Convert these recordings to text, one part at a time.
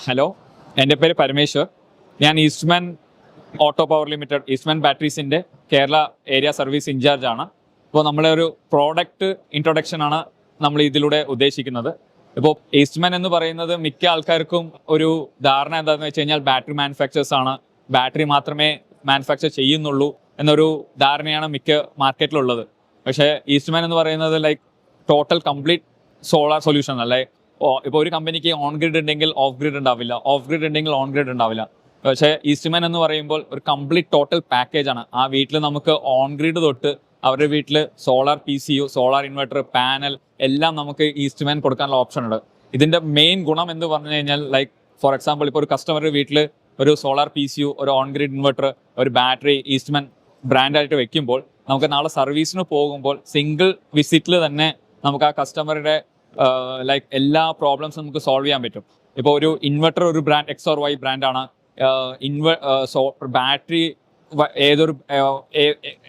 Hello, എൻ്റെ പേര് പരമേശ്വർ. ഞാൻ Eastman auto power limited, Eastman ബാറ്ററീസിൻ്റെ കേരള ഏരിയ സർവീസ് ഇൻചാർജാണ്. ഇപ്പോൾ നമ്മളെ ഒരു പ്രോഡക്റ്റ് ഇൻട്രൊഡക്ഷനാണ് നമ്മൾ ഇതിലൂടെ ഉദ്ദേശിക്കുന്നത്. ഇപ്പോൾ ഈസ്റ്റ്മാൻ എന്ന് പറയുന്നത് മിക്ക ആൾക്കാർക്കും ഒരു ധാരണ എന്താണെന്ന് വെച്ച് കഴിഞ്ഞാൽ ബാറ്ററി മാനുഫാക്ചേഴ്സ് ആണ്, ബാറ്ററി മാത്രമേ മാനുഫാക്ചർ ചെയ്യുന്നുള്ളൂ എന്നൊരു ധാരണയാണ് മിക്ക മാർക്കറ്റിലുള്ളത്. പക്ഷേ ഈസ്റ്റ്മാൻ എന്ന് പറയുന്നത് like total complete solar solution അല്ലേ. ഇപ്പോൾ ഒരു കമ്പനിക്ക് ഓൺ ഗ്രിഡ് ഉണ്ടെങ്കിൽ ഓഫ് ഗ്രിഡ് ഉണ്ടാവില്ല, ഓഫ് ഗ്രിഡ് ഉണ്ടെങ്കിൽ ഓൺ ഗ്രിഡ് ഉണ്ടാവില്ല. പക്ഷേ ഈസ്റ്റ്മാൻ എന്ന് പറയുമ്പോൾ ഒരു കംപ്ലീറ്റ് ടോട്ടൽ പാക്കേജ് ആണ്. ആ വീട്ടിൽ നമുക്ക് ഓൺ ഗ്രിഡ് തൊട്ട് അവരുടെ വീട്ടിൽ solar PCU, solar inverter, panel എല്ലാം നമുക്ക് ഈസ്റ്റ്മാൻ കൊടുക്കാനുള്ള ഓപ്ഷൻ ഉണ്ട്. ഇതിൻ്റെ മെയിൻ ഗുണം എന്ന് പറഞ്ഞു കഴിഞ്ഞാൽ ലൈക്ക് ഫോർ എക്സാമ്പിൾ ഇപ്പോൾ ഒരു കസ്റ്റമറുടെ വീട്ടിൽ ഒരു സോളാർ PCU, ഒരു ഓൺ ഗ്രിഡ് ഇൻവെർട്ടർ, ഒരു ബാറ്ററി ഈസ്റ്റ്മാൻ ബ്രാൻഡായിട്ട് വെക്കുമ്പോൾ നമുക്ക് നാളെ സർവീസിന് പോകുമ്പോൾ സിംഗിൾ വിസിറ്റിൽ തന്നെ നമുക്ക് ആ കസ്റ്റമറുടെ ലൈക്ക് എല്ലാ പ്രോബ്ലംസും നമുക്ക് സോൾവ് ചെയ്യാൻ പറ്റും. ഇപ്പോൾ ഒരു ഇൻവെർട്ടർ ഒരു ബ്രാൻഡ് XOR Y ബ്രാൻഡാണ്, ബാറ്ററി ഏതൊരു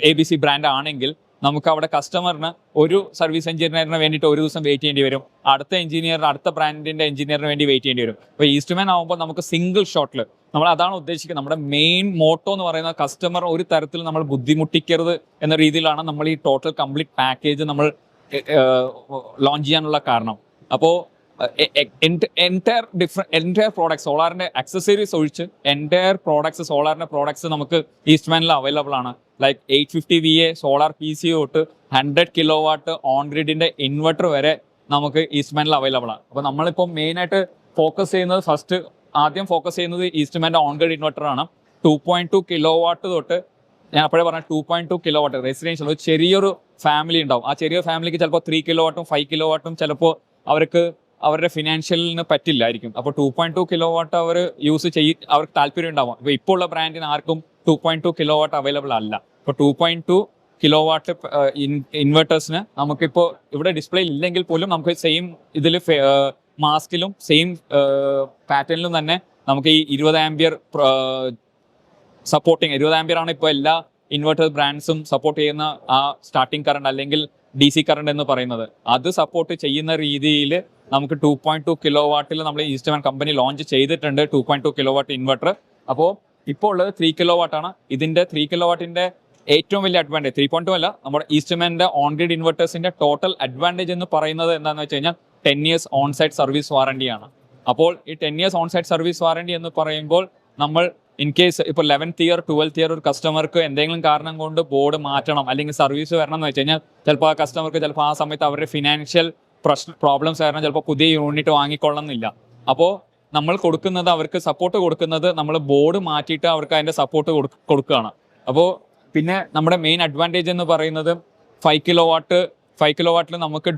ABC ബ്രാൻഡ് ആണെങ്കിൽ നമുക്ക് അവിടെ കസ്റ്റമറിന് ഒരു സർവീസ് എഞ്ചിനീയറിന് വേണ്ടിയിട്ട് ഒരു ദിവസം വെയിറ്റ് ചെയ്യേണ്ടി വരും, അടുത്ത എഞ്ചിനീയർ അടുത്ത ബ്രാൻഡിൻ്റെ എഞ്ചിനീയറിന് വേണ്ടി വെയിറ്റ് ചെയ്യേണ്ടി വരും. അപ്പോൾ ഈസ്റ്റ്മാൻ ആകുമ്പോൾ നമുക്ക് സിംഗിൾ ഷോട്ടിൽ നമ്മൾ അതാണ് ഉദ്ദേശിക്കുന്നത്. നമ്മുടെ മെയിൻ മോട്ടോ എന്ന് പറയുന്നത് കസ്റ്റമർ ഒരു തരത്തിൽ നമ്മൾ ബുദ്ധിമുട്ടിക്കരുത് എന്ന രീതിയിലാണ് നമ്മൾ ഈ ടോട്ടൽ കംപ്ലീറ്റ് പാക്കേജ് നമ്മൾ ലോഞ്ച് ചെയ്യാനുള്ള കാരണം. അപ്പോൾ എൻറ്റയർ പ്രോഡക്ട്സ് സോളാറിൻ്റെ അക്സസറീസ് ഒഴിച്ച് എൻറ്റയർ പ്രോഡക്ട്സ് സോളാറിൻ്റെ പ്രോഡക്ട്സ് നമുക്ക് ഈസ്റ്റ്മാനിൽ അവൈലബിൾ ആണ്. ലൈക്ക് 850 VA സോളാർ PCU തൊട്ട് 100 kW ഓൺ ഗ്രിഡിൻ്റെ ഇൻവെർട്ടർ വരെ നമുക്ക് ഈസ്റ്റ്മാനിൽ അവൈലബിൾ ആണ്. അപ്പോൾ നമ്മളിപ്പോൾ മെയിനായിട്ട് ആദ്യം ഫോക്കസ് ചെയ്യുന്നത് ഈസ്റ്റ്മാൻ്റെ ഓൺ ഗ്രിഡ് ഇൻവെർട്ടറാണ്. 2.2 kW തൊട്ട് ഞാൻ അപ്പോഴേ പറഞ്ഞ 2.2 kW റെസിഡൻഷ്യൽ ഒരു ചെറിയൊരു ഫാമിലി ഉണ്ടാവും. ആ ചെറിയ ഫാമിലിക്ക് ചിലപ്പോൾ 3 kW 5 kW ചിലപ്പോൾ അവർക്ക് അവരുടെ ഫിനാൻഷ്യലിന് പറ്റില്ലായിരിക്കും. അപ്പോൾ 2.2 kW അവർ അവർക്ക് താല്പര്യം ഉണ്ടാവും. ഇപ്പോൾ ഉള്ള ബ്രാൻഡിന് ആർക്കും 2.2 kW അവൈലബിൾ അല്ല. ഇപ്പോൾ 2.2 kW ഇൻവെർട്ടേഴ്സിന് നമുക്കിപ്പോൾ ഇവിടെ ഡിസ്പ്ലേ ഇല്ലെങ്കിൽ പോലും നമുക്ക് സെയിം ഇതിൽ മാസ്കിലും സെയിം പാറ്റേണിലും തന്നെ നമുക്ക് ഈ 20 ആംപിയർ സപ്പോർട്ടിങ് 20 ആംപിയർ ആണ് ഇപ്പോൾ എല്ലാ ഇൻവെർട്ടർ ബ്രാൻഡ്സും സപ്പോർട്ട് ചെയ്യുന്ന ആ സ്റ്റാർട്ടിംഗ് കറണ്ട് അല്ലെങ്കിൽ DC കറണ്ട് എന്ന് പറയുന്നത്. അത് സപ്പോർട്ട് ചെയ്യുന്ന രീതിയിൽ നമുക്ക് 2.2 kW നമ്മൾ ഈസ്റ്റ്മാൻ കമ്പനി ലോഞ്ച് ചെയ്തിട്ടുണ്ട് 2.2 kW ഇൻവെർട്ടർ. അപ്പോൾ ഇപ്പോൾ ഉള്ളത് 3 kW ആണ്. ഇതിൻ്റെ 3 kW ഏറ്റവും വലിയ അഡ്വാൻറ്റേജ് 3.2 അല്ല, നമ്മുടെ ഈസ്റ്റ്മാൻ്റെ ഓൺ ഗ്രിഡ് ഇൻവെർട്ടേഴ്സിൻ്റെ ടോട്ടൽ അഡ്വാൻറ്റേജ് എന്ന് പറയുന്നത് എന്താണെന്ന് വെച്ച് കഴിഞ്ഞാൽ 10 years ഓൺ സൈറ്റ് സർവീസ് വാറണ്ടിയാണ്. അപ്പോൾ ഈ 10 years on site service warranty എന്ന് പറയുമ്പോൾ നമ്മൾ ഇൻ കേസ് ഇപ്പോൾ 11th year 12th year ഒരു കസ്റ്റമർക്ക് എന്തെങ്കിലും കാരണം കൊണ്ട് ബോർഡ് മാറ്റണം അല്ലെങ്കിൽ സർവീസ് വരണം എന്ന് വെച്ച് കഴിഞ്ഞാൽ ചിലപ്പോൾ ആ കസ്റ്റമർക്ക് ചിലപ്പോൾ ആ സമയത്ത് അവരുടെ ഫിനാൻഷ്യൽ പ്രോബ്ലംസ് കാരണം ചിലപ്പോൾ പുതിയ യൂണിറ്റ് വാങ്ങിക്കൊള്ളുന്നില്ല. അപ്പോൾ നമ്മൾ കൊടുക്കുന്നത് അവർക്ക് സപ്പോർട്ട് കൊടുക്കുന്നത് നമ്മൾ ബോർഡ് മാറ്റിയിട്ട് അവർക്ക് അതിൻ്റെ സപ്പോർട്ട് കൊടുക്കുകയാണ്. അപ്പോൾ പിന്നെ നമ്മുടെ മെയിൻ അഡ്വാൻറ്റേജ് എന്ന് പറയുന്നത് 5 kW നമുക്ക്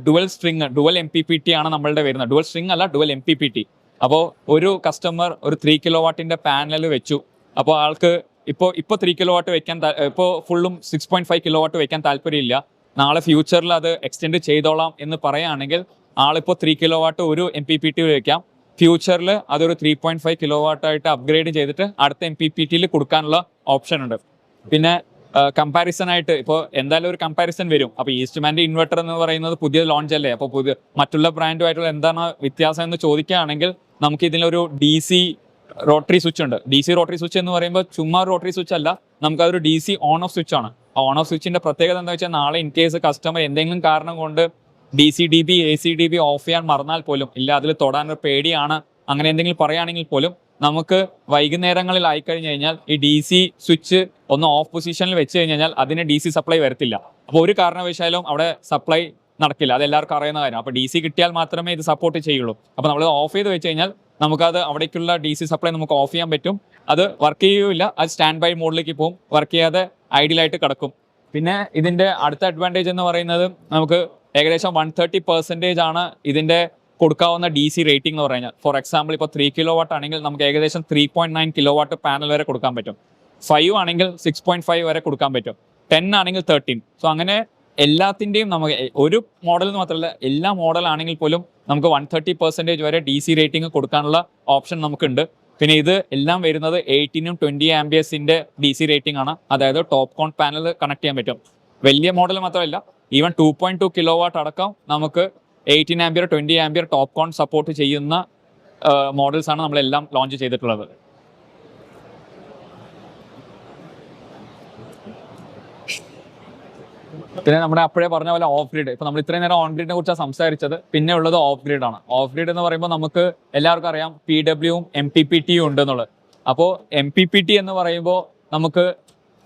ഡുവൽ MPPT ആണ് നമ്മളുടെ വരുന്നത്. ഡുവൽ സ്ട്രിങ് അല്ല, ഡുവൽ MPPT. അപ്പോൾ ഒരു കസ്റ്റമർ ഒരു 3 kW പാനൽ വെച്ചു. അപ്പോൾ ആൾക്ക് ഇപ്പോൾ 3 kW വെക്കാൻ ഇപ്പോൾ ഫുള്ളും 6.5 kW വെക്കാൻ താല്പര്യമില്ല, നാളെ ഫ്യൂച്ചറിൽ അത് എക്സ്റ്റെൻഡ് ചെയ്തോളാം എന്ന് പറയുകയാണെങ്കിൽ ആളിപ്പോൾ 3 kW ഒരു MPPT വയ്ക്കാം, ഫ്യൂച്ചറിൽ അതൊരു 3.5 kW ആയിട്ട് അപ്ഗ്രേഡ് ചെയ്തിട്ട് അടുത്ത MPPTയിൽ കൊടുക്കാനുള്ള ഓപ്ഷൻ ഉണ്ട്. പിന്നെ കമ്പാരിസൺ ആയിട്ട് ഇപ്പോൾ എന്തായാലും ഒരു കമ്പാരിസൺ വരും. അപ്പോൾ ഈസ്റ്റ്മാൻ്റെ ഇൻവെർട്ടർ എന്ന് പറയുന്നത് പുതിയ ലോഞ്ച് അല്ലേ, അപ്പോൾ മറ്റുള്ള ബ്രാൻഡുമായിട്ടുള്ള എന്താണ് വ്യത്യാസം എന്ന് ചോദിക്കുകയാണെങ്കിൽ നമുക്ക് ഇതിലൊരു DC റോട്ടറി സ്വിച്ച് ഉണ്ട്. DC റോട്ടറി സ്വിച്ച് എന്ന് പറയുമ്പോൾ ചുമ്മാ റോട്ടറി സ്വിച്ച് അല്ല, നമുക്കതൊരു DC ഓൺ ഓഫ് സ്വിച്ച് ആണ്. ആ ഓൺ ഓഫ് സ്വിച്ചിൻ്റെ പ്രത്യേകത എന്താ വെച്ചാൽ നാളെ ഇൻ കേസ് കസ്റ്റമർ എന്തെങ്കിലും കാരണം കൊണ്ട് DC-DB AC-DB ഓഫ് ചെയ്യാൻ മറന്നാൽ പോലും ഇല്ല അതിൽ തൊടാനൊരു പേടിയാണ് അങ്ങനെ എന്തെങ്കിലും പറയുകയാണെങ്കിൽ പോലും നമുക്ക് വൈകുന്നേരങ്ങളിൽ ആയിക്കഴിഞ്ഞ് കഴിഞ്ഞാൽ ഈ DC സ്വിച്ച് ഒന്ന് ഓഫ് പൊസിഷനിൽ വെച്ച് കഴിഞ്ഞാൽ അതിന് DC സപ്ലൈ വരത്തില്ല. അപ്പോൾ ഒരു കാരണവശാലും അവിടെ സപ്ലൈ നടക്കില്ല, അതെല്ലാവർക്കും അറിയുന്ന കാര്യം. അപ്പോൾ DC കിട്ടിയാൽ മാത്രമേ ഇത് സപ്പോർട്ട് ചെയ്യുള്ളൂ. അപ്പോൾ നമ്മൾ ഓഫ് ചെയ്ത് വെച്ച് കഴിഞ്ഞാൽ നമുക്കത് അവിടേക്കുള്ള DC സപ്ലൈ നമുക്ക് ഓഫ് ചെയ്യാൻ പറ്റും. അത് വർക്ക് ചെയ്യുകയില്ല, അത് സ്റ്റാൻഡ് ബൈ മോഡിലേക്ക് പോകും, വർക്ക് ചെയ്യാതെ ഐഡിയലായിട്ട് കിടക്കും. പിന്നെ ഇതിൻ്റെ അടുത്ത അഡ്വാൻറ്റേജ് എന്ന് പറയുന്നത് നമുക്ക് ഏകദേശം 130% ആണ് ഇതിൻ്റെ കൊടുക്കാവുന്ന DC റേറ്റിംഗ് എന്ന് പറഞ്ഞാൽ. ഫോർ എക്സാമ്പിൾ ഇപ്പോൾ 3 kW ആണെങ്കിൽ നമുക്ക് ഏകദേശം 3.9 kW പാനൽ വരെ കൊടുക്കാൻ പറ്റും, 5 ആണെങ്കിൽ 6.5 വരെ കൊടുക്കാൻ പറ്റും, 10 ആണെങ്കിൽ 13. സോ അങ്ങനെ എല്ലാത്തിൻ്റെയും നമുക്ക് ഒരു മോഡൽ എന്ന് മാത്രമല്ല എല്ലാ മോഡലാണെങ്കിൽ പോലും നമുക്ക് 130% വരെ DC റേറ്റിംഗ് കൊടുക്കാനുള്ള ഓപ്ഷൻ നമുക്കുണ്ട്. പിന്നെ ഇത് എല്ലാം വരുന്നത് 18 20 ആംപിയേഴ്സിൻ്റെ DC റേറ്റിംഗ് ആണ്. അതായത് ടോപ്പ് കോൺ പാനൽ കണക്ട് ചെയ്യാൻ പറ്റും. വലിയ മോഡൽ മാത്രമല്ല, ഈവൻ 2.2 kW അടക്കം നമുക്ക് 18 ആംപിയർ 20 ആംപിയർ ടോപ്പ് കോൺ സപ്പോർട്ട് ചെയ്യുന്ന മോഡൽസ് ആണ് നമ്മളെല്ലാം ലോഞ്ച് ചെയ്തിട്ടുള്ളത്. പിന്നെ നമ്മുടെ അപ്പോഴേ പറഞ്ഞ പോലെ ഓഫ് ഗ്രിഡ്, ഇപ്പൊ നമ്മൾ ഇത്രയും നേരം ഓൺ ഗ്രിഡിനെ കുറിച്ചാണ് സംസാരിച്ചത്. പിന്നെ ഉള്ളത് ഓഫ് ഗ്രിഡ് ആണ്. ഓഫ് ഗ്രിഡ് എന്ന് പറയുമ്പോൾ നമുക്ക് എല്ലാവർക്കും അറിയാം PWയും MPPT ഉണ്ട് എന്നുള്ളത്. അപ്പോൾ MPPT എന്ന് പറയുമ്പോൾ നമുക്ക്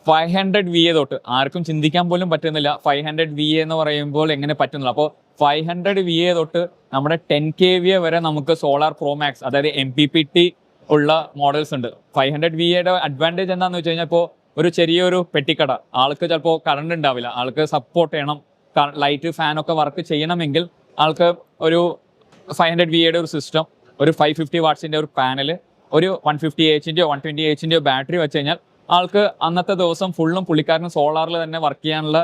500 VA തൊട്ട് ആർക്കും ചിന്തിക്കാൻ പോലും പറ്റുന്നില്ല 500 VA എന്ന് പറയുമ്പോൾ എങ്ങനെ പറ്റുന്നില്ല. അപ്പോൾ 500 VA തൊട്ട് നമ്മുടെ 10 kVA വരെ നമുക്ക് സോളാർ പ്രോമാക്സ് അതായത് MPPT ഉള്ള മോഡൽസ് ഉണ്ട്. 500 VAയുടെ അഡ്വാൻറ്റേജ് എന്താണെന്ന് വെച്ച് കഴിഞ്ഞാൽ ഇപ്പോൾ ഒരു ചെറിയൊരു പെട്ടിക്കട, ആൾക്ക് ചിലപ്പോൾ കറണ്ട് ഉണ്ടാവില്ല, ആൾക്ക് സപ്പോർട്ട് ചെയ്യണം, ലൈറ്റ് ഫാനൊക്കെ വർക്ക് ചെയ്യണമെങ്കിൽ ആൾക്ക് ഒരു 500 VAയുടെ ഒരു സിസ്റ്റം, ഒരു 550 വാട്ട്സിൻ്റെ ഒരു പാനൽ, ഒരു 150 AHൻ്റെയോ 120 AHൻ്റെയോ ബാറ്ററി വെച്ച് കഴിഞ്ഞാൽ ആൾക്ക് അന്നത്തെ ദിവസം ഫുള്ളും പുള്ളിക്കാരന് സോളാറിൽ തന്നെ വർക്ക് ചെയ്യാനുള്ള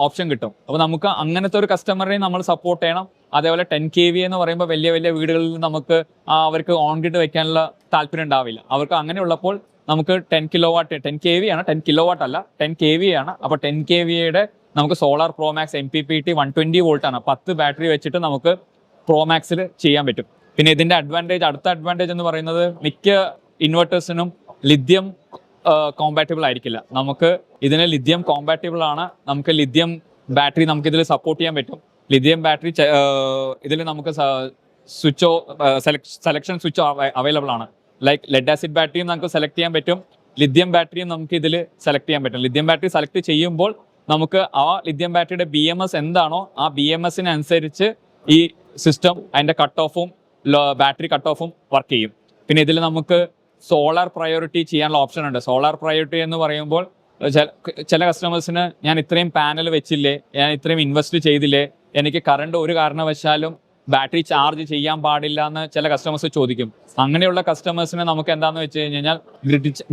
ഓപ്ഷൻ കിട്ടും. അപ്പോൾ നമുക്ക് അങ്ങനത്തെ ഒരു കസ്റ്റമറിനെ നമ്മൾ സപ്പോർട്ട് ചെയ്യണം. അതേപോലെ 10 kVA എന്ന് പറയുമ്പോൾ വലിയ വലിയ വീടുകളിൽ നമുക്ക് അവർക്ക് ഓൺ ഗ്രിഡ് വെക്കാനുള്ള താല്പര്യം ഉണ്ടാവില്ല. അവർക്ക് അങ്ങനെയുള്ളപ്പോൾ നമുക്ക് 10 kW 10 kVA ആണ്, 10 kW അല്ല 10 kVA ആണ്. അപ്പോൾ 10 kVAയുടെ നമുക്ക് സോളാർ പ്രോമാക്സ് MPPT 120 വോൾട്ട് ആണ്. 10 ബാറ്ററി വെച്ചിട്ട് നമുക്ക് പ്രോമാക്സിൽ ചെയ്യാൻ പറ്റും. പിന്നെ ഇതിന്റെ അടുത്ത അഡ്വാൻറ്റേജ് എന്ന് പറയുന്നത് മിക്ക ഇൻവെർട്ടേഴ്സിനും ലിഥിയം കോമ്പാറ്റബിൾ ആയിരിക്കില്ല. നമുക്ക് ഇതിന് ലിഥിയം കോമ്പാറ്റബിൾ ആണ്. നമുക്ക് ലിഥിയം ബാറ്ററി നമുക്ക് ഇതിൽ സപ്പോർട്ട് ചെയ്യാൻ പറ്റും. ലിഥിയം ബാറ്ററി ഇതിൽ നമുക്ക് സെലക്ഷൻ സ്വിച്ച് അവൈലബിൾ ആണ്. ലൈക്ക് ലെഡ് ആസിഡ് ബാറ്ററിയും നമുക്ക് സെലക്ട് ചെയ്യാൻ പറ്റും, ലിഥിയം ബാറ്ററിയും നമുക്ക് ഇതിൽ സെലക്ട് ചെയ്യാൻ പറ്റും. ലിഥിയം ബാറ്ററി സെലക്ട് ചെയ്യുമ്പോൾ നമുക്ക് ആ ലിഥിയം ബാറ്ററിയുടെ BMS എന്താണോ ആ BMSനനുസരിച്ച് ഈ സിസ്റ്റം അതിൻ്റെ കട്ട് ഓഫും ബാറ്ററി കട്ട് ഓഫും വർക്ക് ചെയ്യും. പിന്നെ ഇതിൽ നമുക്ക് സോളാർ പ്രയോറിറ്റി ചെയ്യാനുള്ള ഓപ്ഷൻ ഉണ്ട്. സോളാർ പ്രയോറിറ്റി എന്ന് പറയുമ്പോൾ ചില കസ്റ്റമേഴ്സിന് ഞാൻ ഇത്രയും പാനൽ വെച്ചില്ലേ, ഞാൻ ഇത്രയും ഇൻവെസ്റ്റ് ചെയ്തില്ലേ, എനിക്ക് കറണ്ട് ഒരു കാരണവശാലും ബാറ്ററി ചാർജ് ചെയ്യാൻ പാടില്ല എന്ന് ചില കസ്റ്റമേഴ്സ് ചോദിക്കും. അങ്ങനെയുള്ള കസ്റ്റമേഴ്സിനെ നമുക്ക് എന്താണെന്ന് വെച്ച് കഴിഞ്ഞാൽ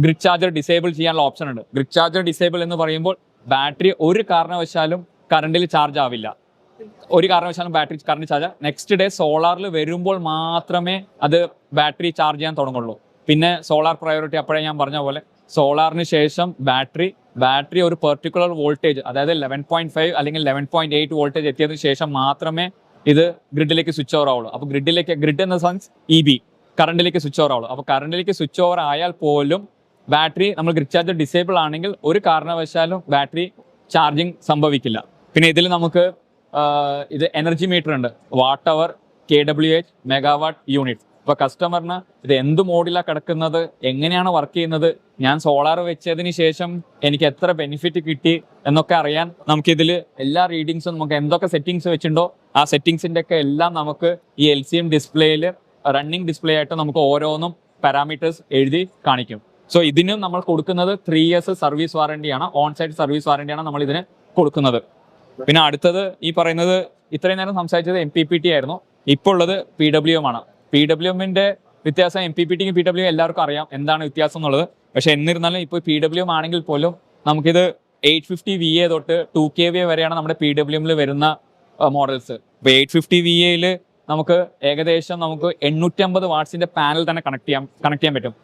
ഗ്രിഡ് ചാർജർ ഡിസേബിൾ ചെയ്യാനുള്ള ഓപ്ഷൻ ഉണ്ട്. ഗ്രിഡ് ചാർജർ ഡിസേബിൾ എന്ന് പറയുമ്പോൾ ബാറ്ററി ഒരു കാരണവശാലും കറണ്ടിൽ ചാർജ് ആവില്ല. ഒരു കാരണവശാലും battery current charge next day സോളാറിൽ വരുമ്പോൾ മാത്രമേ അത് ബാറ്ററി ചാർജ് ചെയ്യാൻ തുടങ്ങുള്ളൂ. പിന്നെ സോളാർ പ്രയോറിറ്റി അപ്പോഴേ ഞാൻ പറഞ്ഞ പോലെ സോളാറിന് ശേഷം ബാറ്ററി ഒരു പെർട്ടിക്കുലർ വോൾട്ടേജ് അതായത് 11.5 അല്ലെങ്കിൽ 11.8 വോൾട്ടേജ് എത്തിയതിനു ശേഷം മാത്രമേ ഇത് ഗ്രിഡിലേക്ക് സ്വിച്ച് ഓവർ ആവുള്ളൂ. അപ്പോൾ ഗ്രിഡ് എന്ന സെൻസ് EB കറണ്ടിലേക്ക് സ്വിച്ച് ഓവർ ആവുള്ളൂ. അപ്പോൾ കറണ്ടിലേക്ക് സ്വിച്ച് ഓവർ ആയാൽ പോലും ബാറ്ററി നമ്മൾ ഗ്രിഡ് ചാർജർ ഡിസേബിൾ ആണെങ്കിൽ ഒരു കാരണവശാലും ബാറ്ററി ചാർജിങ് സംഭവിക്കില്ല. പിന്നെ ഇതിൽ നമുക്ക് ഇത് എനർജി മീറ്റർ ഉണ്ട്, watt hour, kWh, megawatt unit. അപ്പോൾ കസ്റ്റമറിന് ഇത് എന്ത് മോഡിലാണ് കിടക്കുന്നത്, എങ്ങനെയാണ് വർക്ക് ചെയ്യുന്നത്, ഞാൻ സോളാർ വെച്ചതിന് ശേഷം എനിക്ക് എത്ര ബെനിഫിറ്റ് കിട്ടി എന്നൊക്കെ അറിയാൻ നമുക്കിതിൽ എല്ലാ റീഡിങ്സും നമുക്ക് എന്തൊക്കെ സെറ്റിങ്സ് വെച്ചിട്ടുണ്ടോ ആ സെറ്റിങ്സിൻ്റെ ഒക്കെ എല്ലാം നമുക്ക് ഈ LCM ഡിസ്പ്ലേയിൽ റണ്ണിങ് ഡിസ്പ്ലേ ആയിട്ട് നമുക്ക് ഓരോന്നും പാരാമീറ്റേഴ്സ് എഴുതി കാണിക്കും. സോ ഇതിനും നമ്മൾ കൊടുക്കുന്നത് 3 years സർവീസ് വാറണ്ടിയാണ്, ഓൺ സൈറ്റ് സർവീസ് വാറണ്ടിയാണ് നമ്മൾ ഇതിന് കൊടുക്കുന്നത്. പിന്നെ അടുത്തത് ഈ പറയുന്നത് ഇത്രയും നേരം സംസാരിച്ചത് MPPT ആയിരുന്നു. ഇപ്പോൾ ഉള്ളത് PWM ആണ്. PWMന്റെ വ്യത്യാസം MPPTക്കും PWM എല്ലാവർക്കും അറിയാം എന്താണ് വ്യത്യാസം എന്നുള്ളത്. പക്ഷെ എന്നിരുന്നാലും ഇപ്പോൾ PWM ആണെങ്കിൽ പോലും നമുക്കിത് 850 VA തൊട്ട് 2 kVA വരെയാണ് നമ്മുടെ PWMൽ വരുന്ന മോഡൽസ്. ഇപ്പോൾ 850 VAയിൽ നമുക്ക് ഏകദേശം നമുക്ക് 850 വാട്ട്സിന്റെ പാനൽ തന്നെ കണക്ട് ചെയ്യാൻ പറ്റും.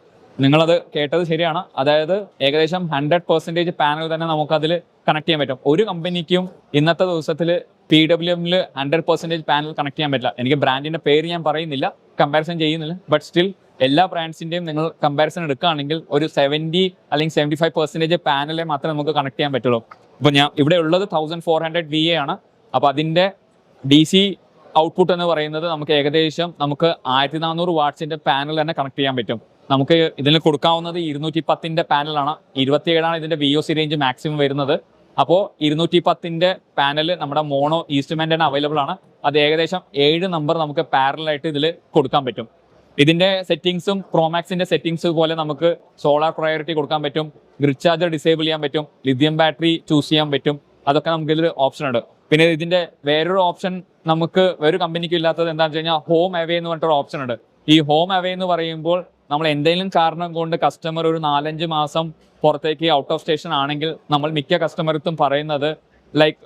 നിങ്ങളത് കേട്ടത് ശരിയാണ്. അതായത് ഏകദേശം 100% പാനൽ തന്നെ നമുക്കതിൽ കണക്ട് ചെയ്യാൻ പറ്റും. ഒരു കമ്പനിക്കും ഇന്നത്തെ ദിവസത്തിൽ PWMൽ 100% പാനൽ കണക്ട് ചെയ്യാൻ പറ്റില്ല. എനിക്ക് ബ്രാൻഡിന്റെ പേര് ഞാൻ പറയുന്നില്ല, കമ്പാരിസൺ ചെയ്യുന്നില്ല. ബട്ട് സ്റ്റിൽ എല്ലാ ബ്രാൻഡ്സിന്റെയും നിങ്ങൾ കമ്പാരിസൺ എടുക്കുകയാണെങ്കിൽ ഒരു 70 അല്ലെങ്കിൽ 75% പാനലെ മാത്രമേ നമുക്ക് കണക്ട് ചെയ്യാൻ പറ്റുള്ളൂ. അപ്പോൾ ഞാൻ ഇവിടെ ഉള്ളത് 1400 VA ആണ്. അപ്പോൾ അതിന്റെ DC ഔട്ട്പുട്ട് എന്ന് പറയുന്നത് നമുക്ക് ഏകദേശം 1400 വാട്ട്സിന്റെ പാനൽ തന്നെ കണക്ട് ചെയ്യാൻ പറ്റും. നമുക്ക് ഇതിന് കൊടുക്കാവുന്നത് 210ന്റെ പാനലാണ്. 27 ഇതിന്റെ VOC റേഞ്ച് മാക്സിമം വരുന്നത്. അപ്പോൾ 210ന്റെ പാനൽ നമ്മുടെ മോണോ ഈസ്റ്റ്മാൻ്റെ അവൈലബിൾ ആണ്. അത് ഏകദേശം 7 നമ്പർ നമുക്ക് പാരലായിട്ട് ഇതിൽ കൊടുക്കാൻ പറ്റും. ഇതിന്റെ സെറ്റിംഗ്സും പ്രോമാക്സിന്റെ സെറ്റിംഗ്സ് പോലെ നമുക്ക് സോളാർ പ്രയോറിറ്റി കൊടുക്കാൻ പറ്റും, ഗ്രിഡ് ചാർജർ ഡിസേബിൾ ചെയ്യാൻ പറ്റും, ലിഥിയം ബാറ്ററി ചൂസ് ചെയ്യാൻ പറ്റും. അതൊക്കെ നമുക്ക് ഇതിൽ ഓപ്ഷൻ ഉണ്ട്. പിന്നെ ഇതിന്റെ വേറൊരു ഓപ്ഷൻ നമുക്ക് വേറൊരു കമ്പനിക്ക് ഇല്ലാത്തത് എന്താണെന്ന് വെച്ച് കഴിഞ്ഞാൽ ഹോം അവേ എന്ന് പറഞ്ഞിട്ടൊരു ഓപ്ഷൻ ഉണ്ട്. ഈ ഹോം അവേ എന്ന് പറയുമ്പോൾ നമ്മൾ എന്തെങ്കിലും കാരണം കൊണ്ട് കസ്റ്റമർ ഒരു 4-5 മാസം പുറത്തേക്ക് ഔട്ട് ഓഫ് സ്റ്റേഷൻ ആണെങ്കിൽ നമ്മൾ മിക്ക കസ്റ്റമർക്കും പറയുന്നത് ലൈക്ക്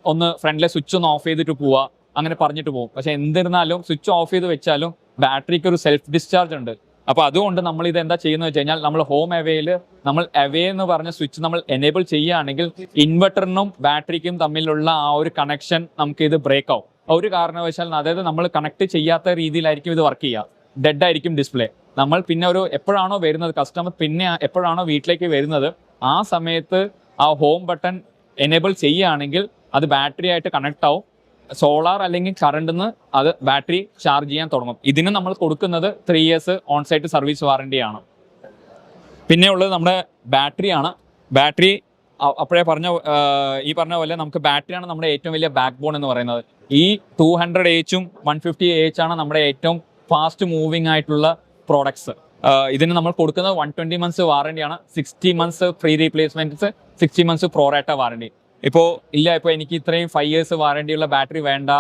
ഒന്ന് ഫ്രണ്ടിലെ സ്വിച്ച് ഒന്ന് ഓഫ് ചെയ്തിട്ട് പോവുക, അങ്ങനെ പറഞ്ഞിട്ട് പോകും. പക്ഷെ എന്നിരുന്നാലും സ്വിച്ച് ഓഫ് ചെയ്ത് വെച്ചാലും ബാറ്ററിക്ക് ഒരു സെൽഫ് ഡിസ്ചാർജ് ഉണ്ട്. അപ്പോൾ അതുകൊണ്ട് നമ്മൾ ഇത് എന്താ ചെയ്യുന്നത് വെച്ച് കഴിഞ്ഞാൽ നമ്മൾ ഹോം അവയിൽ നമ്മൾ അവേ എന്ന് പറഞ്ഞ സ്വിച്ച് നമ്മൾ എനേബിൾ ചെയ്യുകയാണെങ്കിൽ ഇൻവെർട്ടറിനും ബാറ്ററിക്കും തമ്മിലുള്ള ആ ഒരു കണക്ഷൻ നമുക്ക് ഇത് ബ്രേക്ക് ആവും. ഒരു കാരണവശാൽ അതായത് നമ്മൾ കണക്ട് ചെയ്യാത്ത രീതിയിലായിരിക്കും ഇത് വർക്ക് ചെയ്യുക. ഡെഡ് ആയിരിക്കും ഡിസ്പ്ലേ. നമ്മൾ പിന്നെ എപ്പോഴാണോ വരുന്നത് കസ്റ്റമർ പിന്നെ എപ്പോഴാണോ വീട്ടിലേക്ക് വരുന്നത് ആ സമയത്ത് ആ ഹോം ബട്ടൺ എനേബിൾ ചെയ്യുകയാണെങ്കിൽ അത് ബാറ്ററി ആയിട്ട് കണക്ട് ആവും. സോളാർ അല്ലെങ്കിൽ കറണ്ടിൽ നിന്ന് അത് ബാറ്ററി ചാർജ് ചെയ്യാൻ തുടങ്ങും. ഇതിന് നമ്മൾ കൊടുക്കുന്നത് 3 years ഓൺ സൈറ്റ് സർവീസ് വാറണ്ടിയാണ്. പിന്നെ ഉള്ളത് നമ്മുടെ ബാറ്ററിയാണ്. ബാറ്ററി അപ്പോഴേ ഈ പറഞ്ഞ പോലെ നമുക്ക് ബാറ്ററിയാണ് നമ്മുടെ ഏറ്റവും വലിയ ബാക്ക് ബോൺ എന്ന് പറയുന്നത്. ഈ 200Ah 150Ah ആണ് നമ്മുടെ ഏറ്റവും ഫാസ്റ്റ് മൂവിങ് ആയിട്ടുള്ള പ്രോഡക്ട്സ്. ഇതിന് നമ്മൾ കൊടുക്കുന്നത് 120 months വാറണ്ടിയാണ്. 60 months free replacements, 60 months pro rata warranty. ഇപ്പോൾ എനിക്ക് ഇത്രയും 5 years വാറണ്ടിയുള്ള ബാറ്ററി വേണ്ട,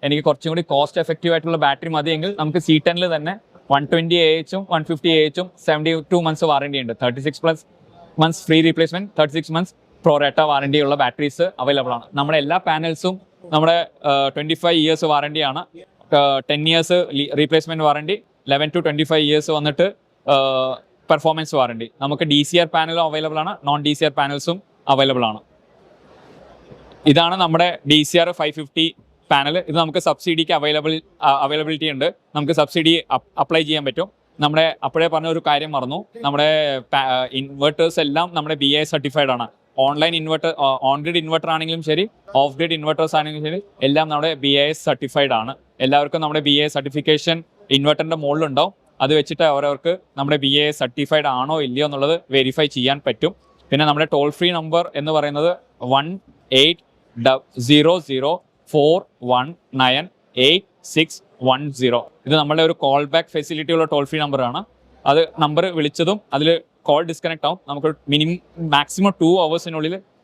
എനിക്ക് കുറച്ചും കൂടി കോസ്റ്റ് എഫക്റ്റീവ് ആയിട്ടുള്ള ബാറ്ററി മതിയെങ്കിൽ നമുക്ക് C10 തന്നെ 120Ah 150Ah 72 months വാറണ്ടി ഉണ്ട്. 36+ months free replacement, 36 months pro rata warranty ഉള്ള ബാറ്ററീസ് അവൈലബിൾ ആണ്. നമ്മുടെ എല്ലാ പാനൽസും നമ്മുടെ 25 years വാറണ്ടിയാണ്. 10 years replacement warranty, 11 to 25 years വന്നിട്ട് പെർഫോമൻസ് വാറണ്ടി. നമുക്ക് DCR പാനലും അവൈലബിൾ ആണ്, നോൺ DCR പാനൽസും അവൈലബിൾ ആണ്. ഇതാണ് നമ്മുടെ DCR 550 പാനൽ. ഇത് നമുക്ക് സബ്സിഡിക്ക് അവൈലബിലിറ്റി ഉണ്ട്. നമുക്ക് സബ്സിഡി അപ്ലൈ ചെയ്യാൻ പറ്റും. നമ്മുടെ അപ്പോഴേ പറഞ്ഞ ഒരു കാര്യം മറന്നു, നമ്മുടെ ഇൻവെർട്ടേഴ്സ് എല്ലാം നമ്മുടെ BIS സർട്ടിഫൈഡ് ആണ്. Online inverter, on grid inverter ആണെങ്കിലും ശരി, ഓഫ് ഗ്രിഡ് ഇൻവെർട്ടേഴ്സ് ആണെങ്കിലും ശരി, എല്ലാം നമ്മുടെ BIS സർട്ടിഫൈഡ് ആണ്. എല്ലാവർക്കും നമ്മുടെ BIS സർട്ടിഫിക്കേഷൻ ഇൻവെർട്ടറിന്റെ മുകളിലുണ്ടാവും. അത് വെച്ചിട്ട് അവരവർക്ക് നമ്മുടെ BIS സർട്ടിഫൈഡ് ആണോ ഇല്ലയോ എന്നുള്ളത് വെരിഫൈ ചെയ്യാൻ പറ്റും. പിന്നെ നമ്മുടെ ടോൾ ഫ്രീ നമ്പർ എന്ന് പറയുന്നത് 180041988610. ഇത് നമ്മളുടെ ഒരു കോൾ ബാക്ക് ഫെസിലിറ്റി ഉള്ള ടോൾ ഫ്രീ നമ്പറാണ്. അത് നമ്പർ വിളിച്ചതും അതിൽ കോൾ ഡിസ്കണക്ട് ആവും. നമുക്ക് മാക്സിമം 2 hours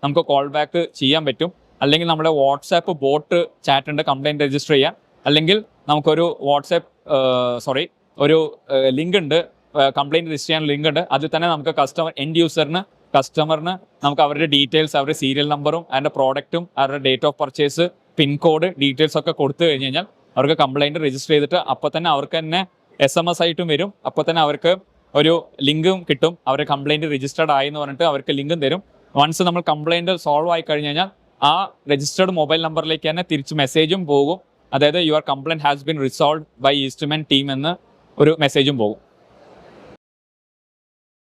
നമുക്ക് കോൾ ബാക്ക് ചെയ്യാൻ പറ്റും. അല്ലെങ്കിൽ നമ്മുടെ വാട്സാപ്പ് ബോട്ട് ചാറ്റ് ഉണ്ട് കംപ്ലൈൻറ്റ് രജിസ്റ്റർ ചെയ്യാൻ. അല്ലെങ്കിൽ നമുക്കൊരു ഒരു ലിങ്ക് ഉണ്ട്, കംപ്ലൈൻറ്റ് രജിസ്റ്റർ ചെയ്യാൻ ലിങ്ക് ഉണ്ട്. അതിൽ തന്നെ നമുക്ക് കസ്റ്റമറിന് നമുക്ക് അവരുടെ ഡീറ്റെയിൽസ്, അവരുടെ സീരിയൽ നമ്പറും അതിൻ്റെ പ്രോഡക്റ്റും അവരുടെ date of purchase, pincode, details ഒക്കെ കൊടുത്തു കഴിഞ്ഞ് കഴിഞ്ഞാൽ അവർക്ക് കംപ്ലൈൻറ്റ് രജിസ്റ്റർ ചെയ്തിട്ട് അപ്പോൾ തന്നെ അവർക്ക് തന്നെ SMS ആയിട്ടും വരും. അപ്പോൾ തന്നെ അവർക്ക് ഒരു ലിങ്കും കിട്ടും, അവരുടെ കംപ്ലൈൻറ്റ് രജിസ്റ്റർഡ് ആയി എന്ന് പറഞ്ഞിട്ട് അവർക്ക് ലിങ്കും തരും. വൺസ് നമ്മൾ കംപ്ലൈൻറ്റ് സോൾവ് ആയി കഴിഞ്ഞ് കഴിഞ്ഞാൽ ആ രജിസ്റ്റേർഡ് മൊബൈൽ നമ്പറിലേക്ക് തന്നെ തിരിച്ച് മെസ്സേജും പോകും. അതായത് your complaint has been resolved by Eastman team എന്ന് ഒരു മെസ്സേജും പോകും.